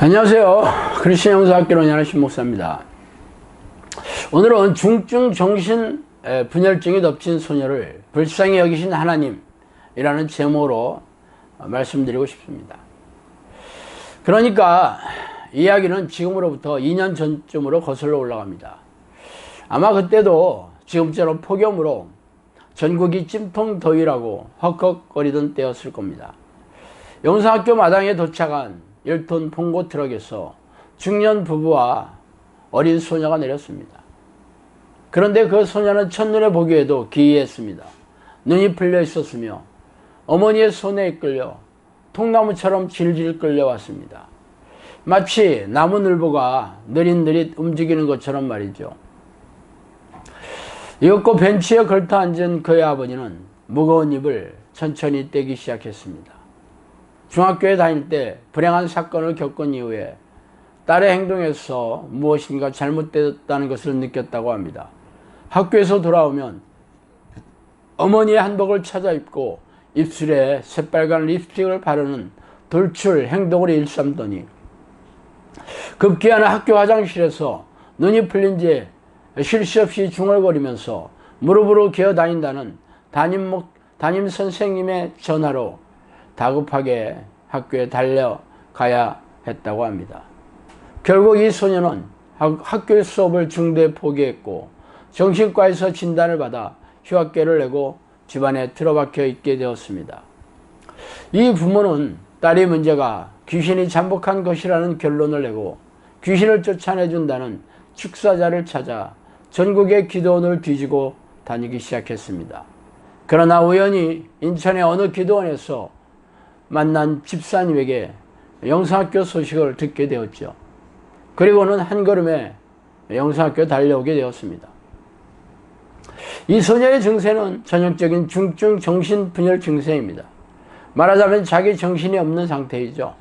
안녕하세요. 크리스천 영상학교로 운영하는 신목사입니다. 오늘은 중증 정신 분열증이 덮친 소녀를 불쌍히 여기신 하나님이라는 제목으로 말씀드리고 싶습니다. 그러니까 이야기는 지금으로부터 2년 전쯤으로 거슬러 올라갑니다. 아마 그때도 지금처럼 폭염으로 전국이 찜통 더위라고 헉헉거리던 때였을 겁니다. 영상학교 마당에 도착한 10톤 봉고 트럭에서 중년 부부와 어린 소녀가 내렸습니다. 그런데 그 소녀는 첫눈에 보기에도 기이했습니다. 눈이 풀려 있었으며 어머니의 손에 이끌려 통나무처럼 질질 끌려왔습니다. 마치 나무늘보가 느릿느릿 움직이는 것처럼 말이죠. 이윽고 벤치에 걸터 앉은 그의 아버지는 무거운 입을 천천히 떼기 시작했습니다. 중학교에 다닐 때 불행한 사건을 겪은 이후에 딸의 행동에서 무엇인가 잘못됐다는 것을 느꼈다고 합니다. 학교에서 돌아오면 어머니의 한복을 찾아 입고 입술에 새빨간 립스틱을 바르는 돌출 행동을 일삼더니 급기야는 학교 화장실에서 눈이 풀린 지 쉴 새 없이 중얼거리면서 무릎으로 기어다닌다는 담임 선생님의 전화로 다급하게 학교에 달려가야 했다고 합니다. 결국 이 소녀는 학교 수업을 중도에 포기했고 정신과에서 진단을 받아 휴학계를 내고 집안에 틀어박혀 있게 되었습니다. 이 부모는 딸의 문제가 귀신이 잠복한 것이라는 결론을 내고 귀신을 쫓아내준다는 축사자를 찾아 전국의 기도원을 뒤지고 다니기 시작했습니다. 그러나 우연히 인천의 어느 기도원에서 만난 집사님에게 영상학교 소식을 듣게 되었죠. 그리고는 한 걸음에 영상학교에 달려오게 되었습니다. 이 소녀의 증세는 전형적인 중증 정신분열 증세입니다. 말하자면 자기 정신이 없는 상태이죠.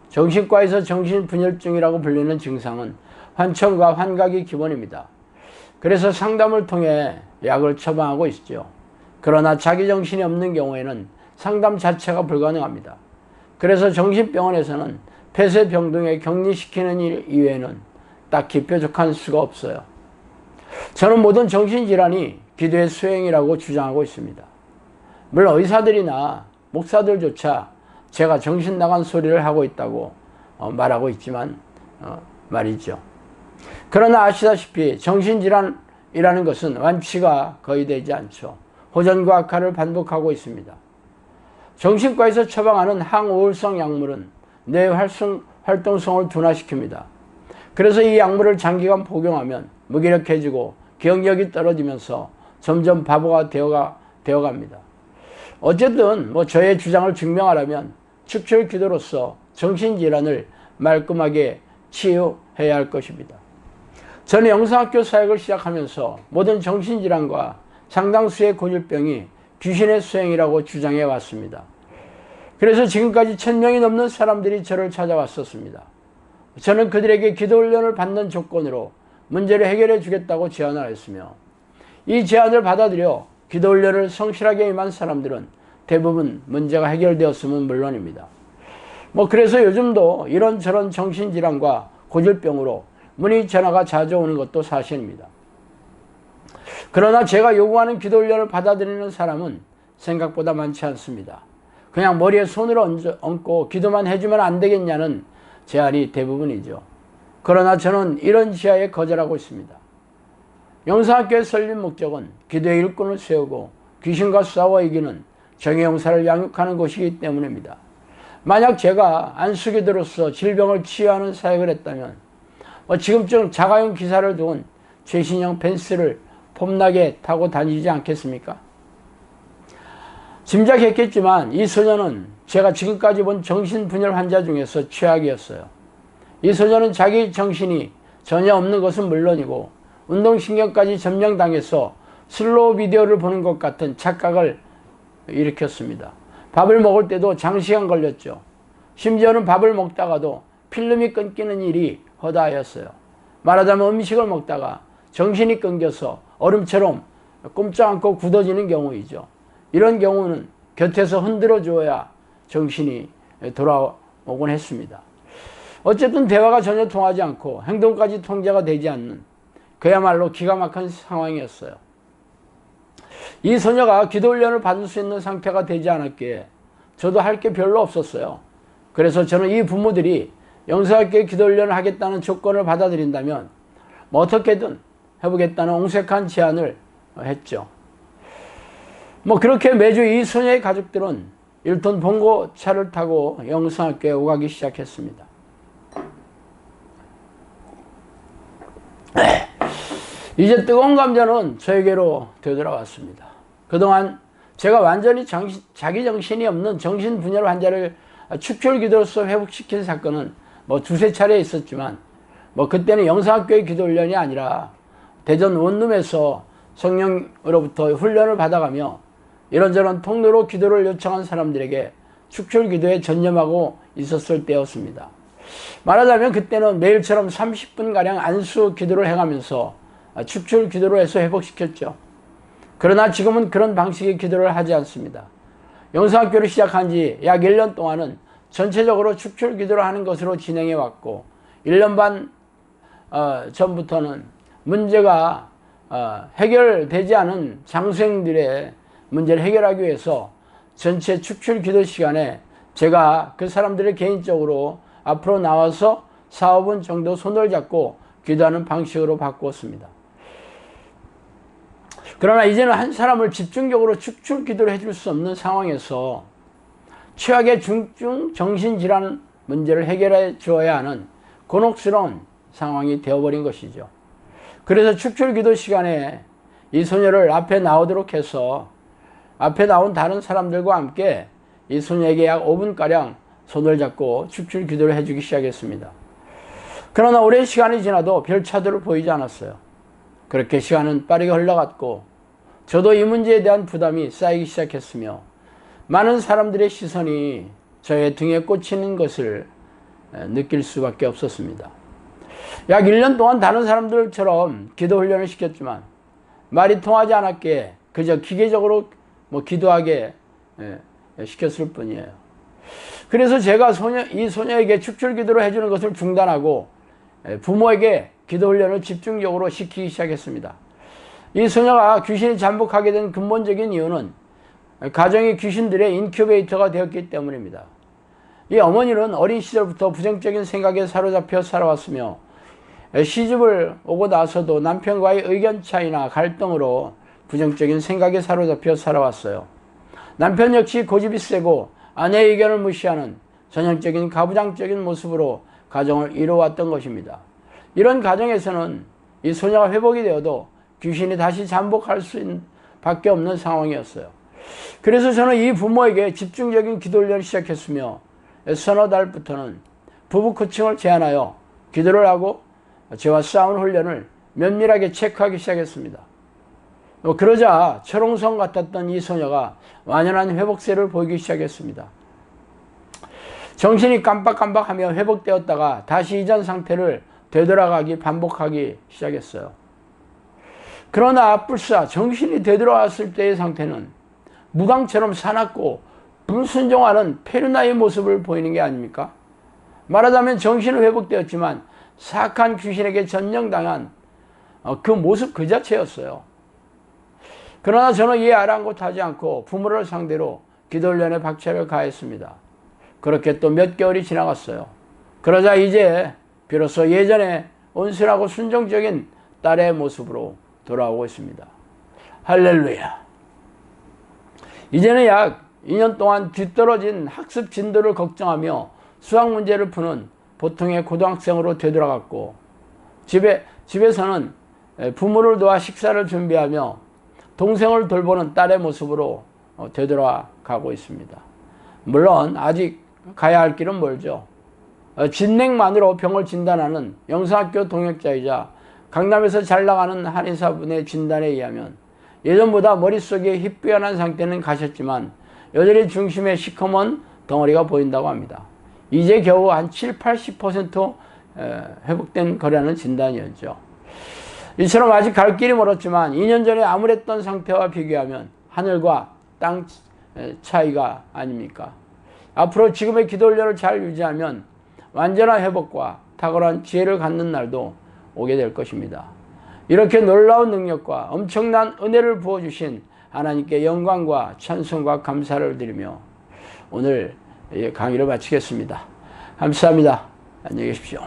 정신과에서 정신분열증이라고 불리는 증상은 환청과 환각이 기본입니다. 그래서 상담을 통해 약을 처방하고 있죠. 그러나 자기 정신이 없는 경우에는 상담 자체가 불가능합니다. 그래서 정신병원에서는 폐쇄병 등에 격리시키는 일 이외에는 딱히 뾰족한 수가 없어요. 저는 모든 정신질환이 기도의 수행이라고 주장하고 있습니다. 물론 의사들이나 목사들조차 제가 정신 나간 소리를 하고 있다고 말하고 있지만 말이죠. 그러나 아시다시피 정신질환이라는 것은 완치가 거의 되지 않죠. 호전과 악화를 반복하고 있습니다. 정신과에서 처방하는 항우울성 약물은 뇌 활동성을 둔화시킵니다. 그래서 이 약물을 장기간 복용하면 무기력해지고 기억력이 떨어지면서 점점 바보가 되어갑니다. 어쨌든 저의 주장을 증명하려면 축출 기도로서 정신질환을 말끔하게 치유해야 할 것입니다. 저는 영상학교 사역을 시작하면서 모든 정신질환과 상당수의 고질병이 귀신의 수행이라고 주장해 왔습니다. 그래서 지금까지 1000명이 넘는 사람들이 저를 찾아왔었습니다. 저는 그들에게 기도 훈련을 받는 조건으로 문제를 해결해 주겠다고 제안을 했으며 이 제안을 받아들여 기도 훈련을 성실하게 임한 사람들은 대부분 문제가 해결되었으면 물론입니다. 그래서 요즘도 이런저런 정신질환과 고질병으로 문의 전화가 자주 오는 것도 사실입니다. 그러나 제가 요구하는 기도 훈련을 받아들이는 사람은 생각보다 많지 않습니다. 그냥 머리에 손을 얹고 기도만 해주면 안 되겠냐는 제안이 대부분이죠. 그러나 저는 이런 지하에 거절하고 있습니다. 영상학교에 설립 목적은 기도의 일꾼을 세우고 귀신과 싸워 이기는 정의용사를 양육하는 곳이기 때문입니다. 만약 제가 안수기도로서 질병을 치유하는 사역을 했다면 지금쯤 자가용 기사를 두은 최신형 벤츠를 폼나게 타고 다니지 않겠습니까? 짐작했겠지만 이 소녀는 제가 지금까지 본 정신분열 환자 중에서 최악이었어요. 이 소녀는 자기 정신이 전혀 없는 것은 물론이고 운동신경까지 점령당해서 슬로우 비디오를 보는 것 같은 착각을 일으켰습니다. 밥을 먹을 때도 장시간 걸렸죠. 심지어는 밥을 먹다가도 필름이 끊기는 일이 허다하였어요. 말하자면 음식을 먹다가 정신이 끊겨서 얼음처럼 꼼짝 않고 굳어지는 경우이죠. 이런 경우는 곁에서 흔들어 주어야 정신이 돌아오곤 했습니다. 어쨌든 대화가 전혀 통하지 않고 행동까지 통제가 되지 않는 그야말로 기가 막힌 상황이었어요. 이 소녀가 기도 훈련을 받을 수 있는 상태가 되지 않았기에 저도 할 게 별로 없었어요. 그래서 저는 이 부모들이 영성학교에 기도 훈련을 하겠다는 조건을 받아들인다면 뭐 어떻게든 해보겠다는 옹색한 제안을 했죠. 뭐 그렇게 매주 이 소녀의 가족들은 1톤 봉고차를 타고 영성학교에 오가기 시작했습니다. 이제 뜨거운 감자는 저에게로 되돌아왔습니다. 그동안 제가 완전히 자기 정신이 없는 정신분열 환자를 축출기도로서 회복시킨 사건은 뭐 두세 차례 있었지만 뭐 그때는 영성학교의 기도훈련이 아니라 대전 원룸에서 성령으로부터 훈련을 받아가며 이런저런 통로로 기도를 요청한 사람들에게 축출기도에 전념하고 있었을 때였습니다. 말하자면 그때는 매일처럼 30분가량 안수 기도를 해가면서 축출기도로 해서 회복시켰죠. 그러나 지금은 그런 방식의 기도를 하지 않습니다. 영성학교를 시작한 지 약 1년 동안은 전체적으로 축출기도를 하는 것으로 진행해 왔고 1년 반 전부터는 문제가 해결되지 않은 장수행들의 문제를 해결하기 위해서 전체 축출기도 시간에 제가 그 사람들을 개인적으로 앞으로 나와서 4-5분 정도 손을 잡고 기도하는 방식으로 바꾸었습니다. 그러나 이제는 한 사람을 집중적으로 축출기도를 해줄 수 없는 상황에서 최악의 중증 정신질환 문제를 해결해 주어야 하는 곤혹스러운 상황이 되어버린 것이죠. 그래서 축출기도 시간에 이 소녀를 앞에 나오도록 해서 앞에 나온 다른 사람들과 함께 이 소녀에게 약 5분가량 손을 잡고 축출기도를 해주기 시작했습니다. 그러나 오랜 시간이 지나도 별 차도를 보이지 않았어요. 그렇게 시간은 빠르게 흘러갔고 저도 이 문제에 대한 부담이 쌓이기 시작했으며 많은 사람들의 시선이 저의 등에 꽂히는 것을 느낄 수밖에 없었습니다. 약 1년 동안 다른 사람들처럼 기도 훈련을 시켰지만 말이 통하지 않았기에 그저 기계적으로 기도하게 시켰을 뿐이에요. 그래서 제가 이 소녀에게 축출기도를 해주는 것을 중단하고 부모에게 기도 훈련을 집중적으로 시키기 시작했습니다. 이 소녀가 귀신이 잠복하게 된 근본적인 이유는 가정이 귀신들의 인큐베이터가 되었기 때문입니다. 이 어머니는 어린 시절부터 부정적인 생각에 사로잡혀 살아왔으며 시집을 오고 나서도 남편과의 의견 차이나 갈등으로 부정적인 생각에 사로잡혀 살아왔어요. 남편 역시 고집이 세고 아내의 의견을 무시하는 전형적인 가부장적인 모습으로 가정을 이루어왔던 것입니다. 이런 가정에서는 이 소녀가 회복이 되어도 귀신이 다시 잠복할 수밖에 없는 상황이었어요. 그래서 저는 이 부모에게 집중적인 기도 훈련을 시작했으며 서너 달부터는 부부 코칭을 제안하여 기도를 하고 저와 싸운 훈련을 면밀하게 체크하기 시작했습니다. 그러자 철옹성 같았던 이 소녀가 완연한 회복세를 보이기 시작했습니다. 정신이 깜빡깜빡하며 회복되었다가 다시 이전 상태를 되돌아가기 반복하기 시작했어요. 그러나 불사 정신이 되돌아왔을 때의 상태는 무광처럼 사납고 불순종하는 페르나의 모습을 보이는 게 아닙니까? 말하자면 정신은 회복되었지만 사악한 귀신에게 점령당한 그 모습 그 자체였어요. 그러나 저는 이에 아랑곳하지 않고 부모를 상대로 기도훈련에 박차를 가했습니다. 그렇게 또 몇 개월이 지나갔어요. 그러자 이제 비로소 예전에 온순하고 순종적인 딸의 모습으로 돌아오고 있습니다. 할렐루야. 이제는 약 2년 동안 뒤떨어진 학습 진도를 걱정하며 수학 문제를 푸는 보통의 고등학생으로 되돌아갔고 집에서는 부모를 도와 식사를 준비하며 동생을 돌보는 딸의 모습으로 되돌아가고 있습니다. 물론 아직 가야 할 길은 멀죠. 진맥만으로 병을 진단하는 영성학교 동역자이자 강남에서 잘 나가는 한의사분의 진단에 의하면 예전보다 머릿속에 희뿌연한 상태는 가셨지만 여전히 중심에 시커먼 덩어리가 보인다고 합니다. 이제 겨우 한 7-80% 회복된 거라는 진단이었죠. 이처럼 아직 갈 길이 멀었지만 2년 전에 암울했던 상태와 비교하면 하늘과 땅 차이가 아닙니까? 앞으로 지금의 기도 훈련을 잘 유지하면 완전한 회복과 탁월한 지혜를 갖는 날도 오게 될 것입니다. 이렇게 놀라운 능력과 엄청난 은혜를 부어주신 하나님께 영광과 찬송과 감사를 드리며 오늘 강의를 마치겠습니다. 감사합니다. 안녕히 계십시오.